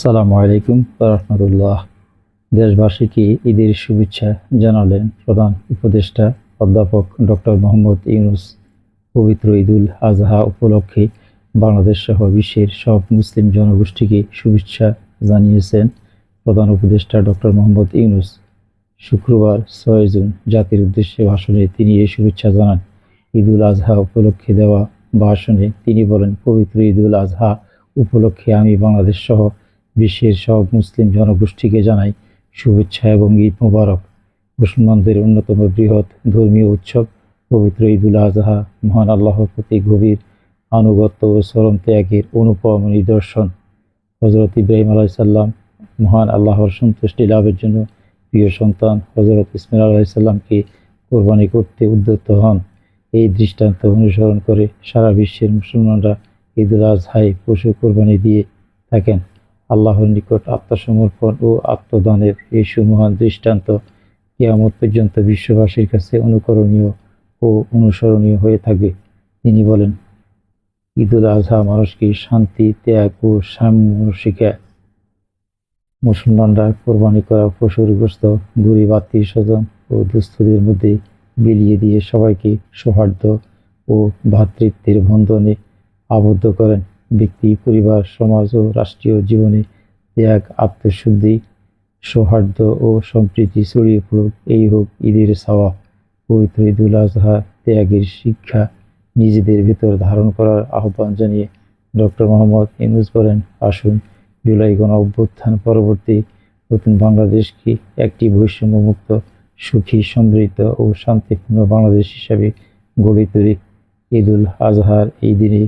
আসসালামু আলাইকুম রহমতুল্লাহ। দেশবাসীকে ঈদের শুভেচ্ছা জানালেন প্রধান উপদেষ্টা অধ্যাপক ডক্টর মোহাম্মদ ইউনূস। পবিত্র ঈদুল আজহা উপলক্ষে বাংলাদেশ সহ বিশ্বের সব মুসলিম জনগোষ্ঠীকে শুভেচ্ছা জানিয়েছেন প্রধান উপদেষ্টা ডক্টর মোহাম্মদ ইউনূস। শুক্রবার ৬ জুন জাতির উদ্দেশ্যে ভাষণে তিনি এই শুভেচ্ছা জানান। ঈদুল আজহা উপলক্ষে দেওয়া ভাষণে তিনি বলেন, পবিত্র ঈদুল আজহা উপলক্ষে আমি বাংলাদেশ সহ বিশ্বের সব মুসলিম জনগোষ্ঠীকে জানাই শুভেচ্ছা এবং ঈদ মোবারক। মুসলমানদের অন্যতম বৃহৎ ধর্মীয় উৎসব পবিত্র ঈদুল আজহা মহান আল্লাহর প্রতি গভীর আনুগত্য ও চরম ত্যাগের অনুপম নিদর্শন। হজরত ইব্রাহিম আলাইসাল্লাম মহান আল্লাহর সন্তুষ্টি লাভের জন্য প্রিয় সন্তান হজরত ইসমাইল আলাইসাল্লামকে কোরবানি করতে উদ্যত হন। এই দৃষ্টান্ত অনুসরণ করে সারা বিশ্বের মুসলমানরা ঈদুল আজহায় পশু কোরবানি দিয়ে থাকেন। আল্লাহর নিকট আত্মসমর্পণ ও আত্মদানের এই সুমহান দৃষ্টান্ত কিয়ামত পর্যন্ত বিশ্ববাসীর কাছে অনুকরণীয় ও অনুসরণীয় হয়ে থাকবে। তিনি বলেন, ঈদুল আজহা মানুষকে শান্তি, ত্যাগ ও সাম্য শিখায়। মুসলমানরা কোরবানি করা পশুর গোশত গরিব আত্মীয় স্বজন ও দুস্থদের মধ্যে বিলিয়ে দিয়ে সবাইকে সৌহার্দ্য ও ভ্রাতৃত্বের বন্ধনে আবদ্ধ করেন। ব্যক্তি, পরিবার, সমাজ ও রাষ্ট্রীয় জীবনে ত্যাগ, আত্মশুদ্ধি, সৌহার্দ্য ও সম্প্রীতি ছড়িয়ে পড়ুক, এই হোক ঈদের ছাওয়া। পবিত্র ঈদুল আজহা ত্যাগের শিক্ষা নিজেদের ভিতর ধারণ করার আহ্বান জানিয়ে ডক্টর মোহাম্মদ ইউনূস বলেন, আসুন জুলাই গণ-অভ্যুত্থান পরবর্তী নতুন বাংলাদেশকে একটি বৈষম্যমুক্ত, সুখী, সমৃদ্ধ ও শান্তিপূর্ণ বাংলাদেশ হিসাবে গড়ে তুলি। ঈদুল আজহার এই দিনে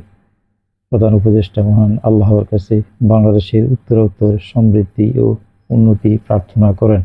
প্রধান উপদেষ্টা মহান আল্লাহর কাছে বাংলাদেশের উত্তরোত্তর সমৃদ্ধি ও উন্নতি প্রার্থনা করেন।